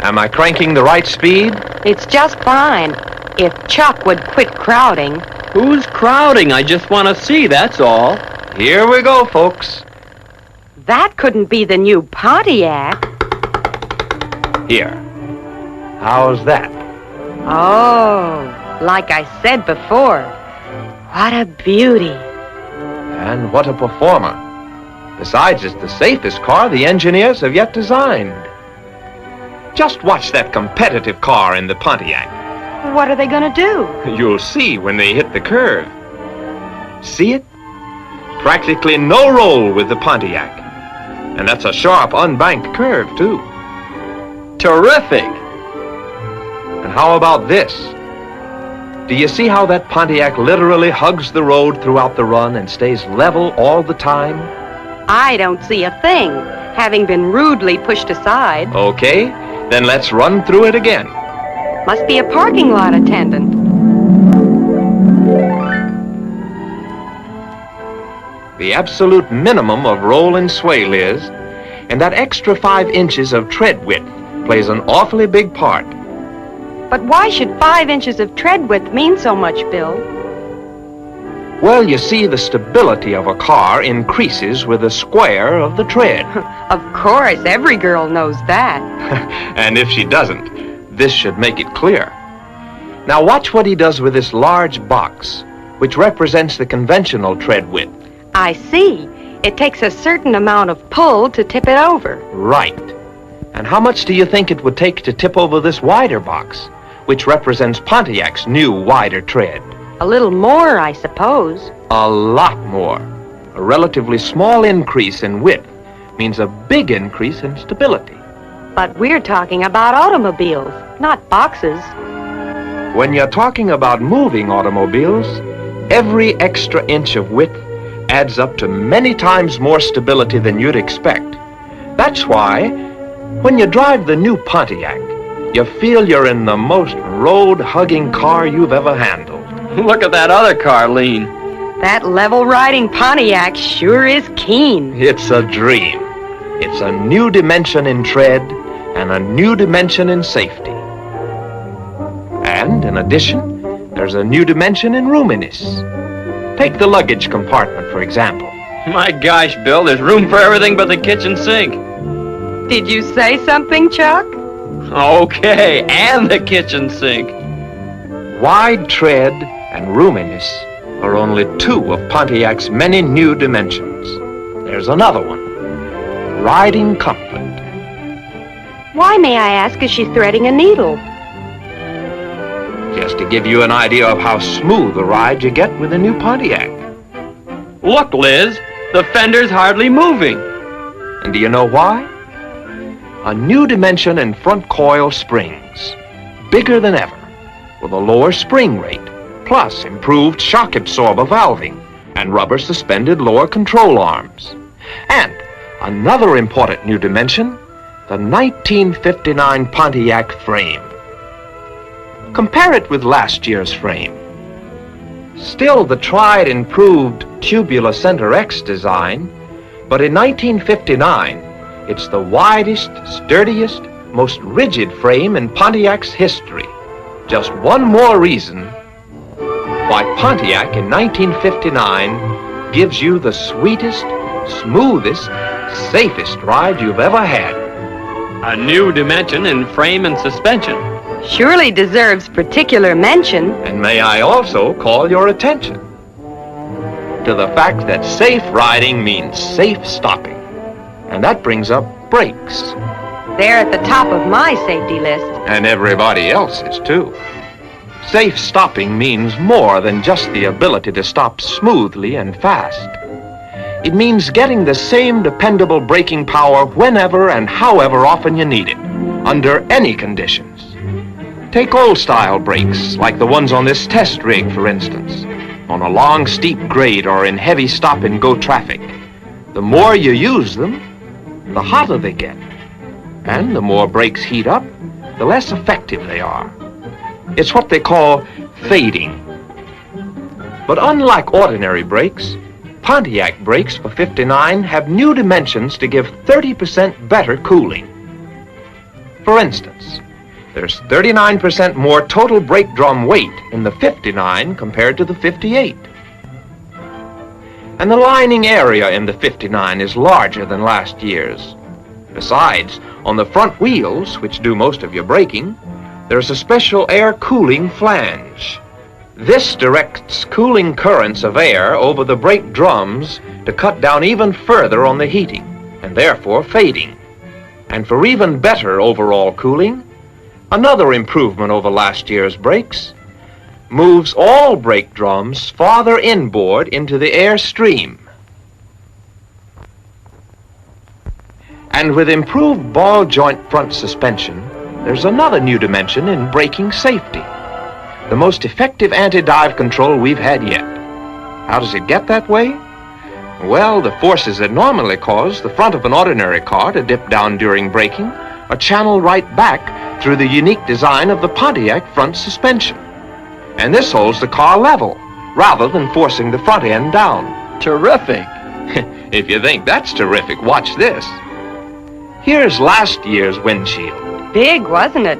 Am I cranking the right speed? It's just fine. If Chuck would quit crowding. Who's crowding? I just want to see, that's all. Here we go, folks. That couldn't be the new Pontiac. Here. How's that? Oh, like I said before. What a beauty. And what a performer. Besides, it's the safest car the engineers have yet designed. Just watch that competitive car in the Pontiac. What are they going to do? You'll see when they hit the curve. See it? Practically no roll with the Pontiac. And that's a sharp, unbanked curve, too. Terrific. And how about this? Do you see how that Pontiac literally hugs the road throughout the run and stays level all the time? I don't see a thing, having been rudely pushed aside. Okay, then let's run through it again. Must be a parking lot attendant. The absolute minimum of roll and sway, Liz, and that extra 5 inches of tread width plays an awfully big part. But why should 5 inches of tread width mean so much, Bill? Well, you see, the stability of a car increases with the square of the tread. Of course, every girl knows that. And if she doesn't, this should make it clear. Now watch what he does with this large box, which represents the conventional tread width. I see. It takes a certain amount of pull to tip it over. Right. And how much do you think it would take to tip over this wider box, which represents Pontiac's new wider tread? A little more, I suppose. A lot more. A relatively small increase in width means a big increase in stability. But we're talking about automobiles, not boxes. When you're talking about moving automobiles, every extra inch of width adds up to many times more stability than you'd expect. That's why, when you drive the new Pontiac, you feel you're in the most road-hugging car you've ever handled. Look at that other car, Lean. That level-riding Pontiac sure is keen. It's a dream. It's a new dimension in tread and a new dimension in safety. And, in addition, there's a new dimension in roominess. Take the luggage compartment, for example. My gosh, Bill, there's room for everything but the kitchen sink. Did you say something, Chuck? Okay, and the kitchen sink. Wide tread and roominess are only 2 of Pontiac's many new dimensions. There's another one. Riding comfort. Why, may I ask, is she threading a needle? Just to give you an idea of how smooth a ride you get with a new Pontiac. Look, Liz, the fender's hardly moving. And do you know why? A new dimension in front coil springs, bigger than ever, with a lower spring rate, plus improved shock absorber valving and rubber suspended lower control arms. And another important new dimension, the 1959 Pontiac frame. Compare it with last year's frame. Still the tried and proved tubular Center X design, but in 1959, it's the widest, sturdiest, most rigid frame in Pontiac's history. Just one more reason why Pontiac in 1959 gives you the sweetest, smoothest, safest ride you've ever had. A new dimension in frame and suspension. Surely deserves particular mention. And may I also call your attention to the fact that safe riding means safe stopping. And that brings up brakes. They're at the top of my safety list. And everybody else's, too. Safe stopping means more than just the ability to stop smoothly and fast. It means getting the same dependable braking power whenever and however often you need it, under any conditions. Take old-style brakes, like the ones on this test rig, for instance, on a long, steep grade or in heavy stop-and-go traffic. The more you use them, the hotter they get. And the more brakes heat up, the less effective they are. It's what they call fading. But unlike ordinary brakes, Pontiac brakes for 59 have new dimensions to give 30% better cooling. for instance, there's 39% more total brake drum weight in the 59 compared to the 58. And the lining area in the 59 is larger than last year's. Besides, on the front wheels, which do most of your braking, there's a special air cooling flange. This directs cooling currents of air over the brake drums to cut down even further on the heating, and therefore fading. And for even better overall cooling, another improvement over last year's brakes moves all brake drums farther inboard into the air stream. And with improved ball joint front suspension, there's another new dimension in braking safety. The most effective anti-dive control we've had yet. How does it get that way? Well, the forces that normally cause the front of an ordinary car to dip down during braking are channeled right back through the unique design of the Pontiac front suspension. And this holds the car level, rather than forcing the front end down. Terrific. If you think that's terrific, watch this. Here's last year's windshield. Big, wasn't it?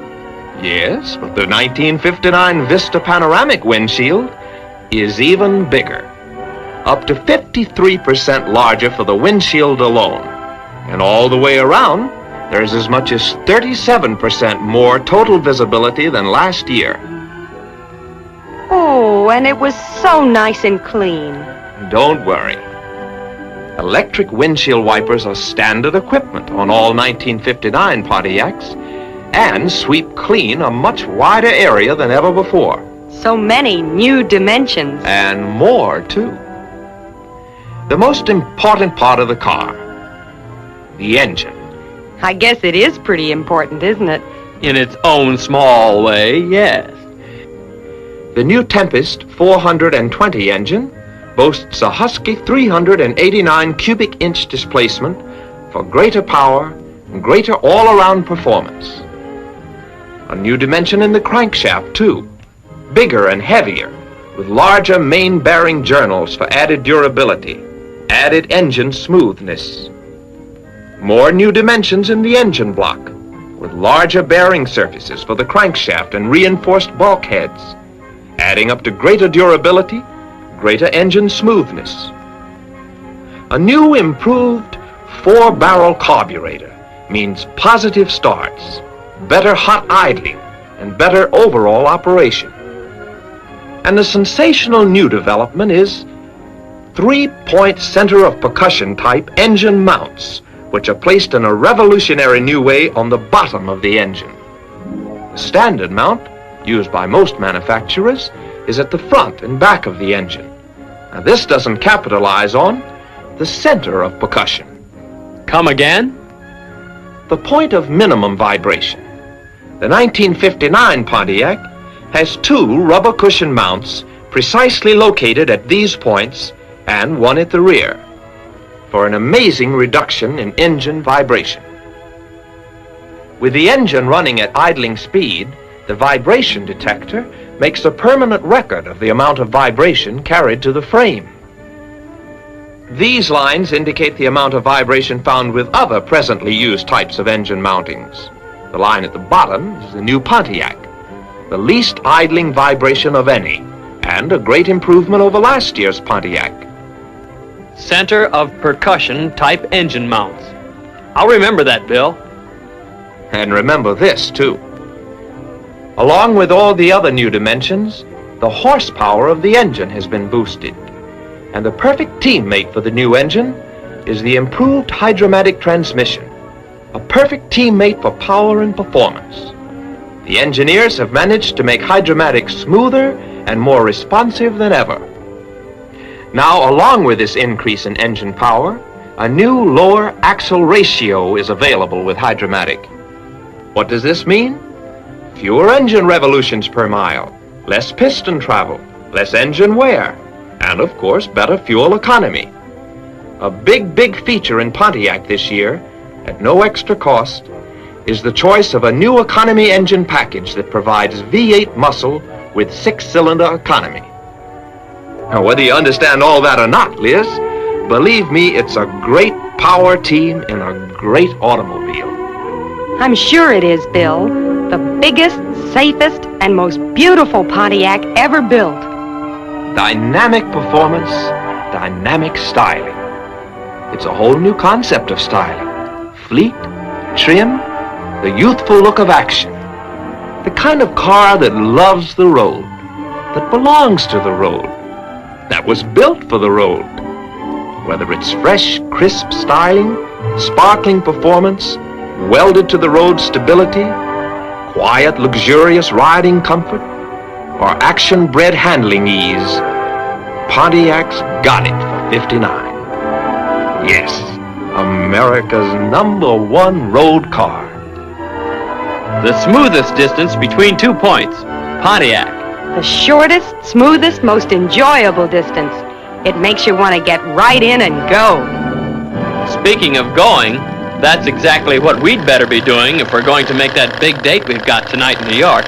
Yes, but the 1959 Vista Panoramic windshield is even bigger. Up to 53% larger for the windshield alone. And all the way around, there's as much as 37% more total visibility than last year. Oh, and it was so nice and clean. Don't worry. Electric windshield wipers are standard equipment on all 1959 Pontiacs and sweep clean a much wider area than ever before. So many new dimensions. And more, too. The most important part of the car, the engine. I guess it is pretty important, isn't it? In its own small way, yes. The new Tempest 420 engine boasts a husky 389 cubic inch displacement for greater power and greater all-around performance. A new dimension in the crankshaft, too. Bigger and heavier, with larger main bearing journals for added durability, added engine smoothness. More new dimensions in the engine block, with larger bearing surfaces for the crankshaft and reinforced bulkheads, adding up to greater durability, greater engine smoothness. A new improved 4-barrel carburetor means positive starts, better hot idling, and better overall operation. And the sensational new development is 3-point center of percussion type engine mounts, which are placed in a revolutionary new way on the bottom of the engine. The standard mount, used by most manufacturers, is at the front and back of the engine. Now, this doesn't capitalize on the center of percussion. Come again? The point of minimum vibration. The 1959 Pontiac has 2 rubber cushion mounts precisely located at these points and one at the rear for an amazing reduction in engine vibration. With the engine running at idling speed, the vibration detector makes a permanent record of the amount of vibration carried to the frame. These lines indicate the amount of vibration found with other presently used types of engine mountings. The line at the bottom is the new Pontiac, the least idling vibration of any, and a great improvement over last year's Pontiac. Center of percussion type engine mounts. I'll remember that, Bill. And remember this, too. Along with all the other new dimensions, the horsepower of the engine has been boosted. And the perfect teammate for the new engine is the improved hydromatic transmission, a perfect teammate for power and performance. The engineers have managed to make hydromatic smoother and more responsive than ever. Now, along with this increase in engine power, a new lower axle ratio is available with hydromatic. What does this mean? Fewer engine revolutions per mile, less piston travel, less engine wear, and of course, better fuel economy. A big feature in Pontiac this year, at no extra cost, is the choice of a new economy engine package that provides V8 muscle with 6-cylinder economy. Now, whether you understand all that or not, Liz, believe me, it's a great power team in a great automobile. I'm sure it is, Bill. The biggest, safest, and most beautiful Pontiac ever built. Dynamic performance, dynamic styling. It's a whole new concept of styling. Fleet, trim, the youthful look of action. The kind of car that loves the road, that belongs to the road, that was built for the road. Whether it's fresh, crisp styling, sparkling performance, welded to the road stability, quiet, luxurious riding comfort, or action-bred handling ease, Pontiac's got it for 59. Yes, America's #1 road car. The smoothest distance between 2 points. Pontiac. The shortest, smoothest, most enjoyable distance. It makes you want to get right in and go. Speaking of going, that's exactly what we'd better be doing if we're going to make that big date we've got tonight in New York.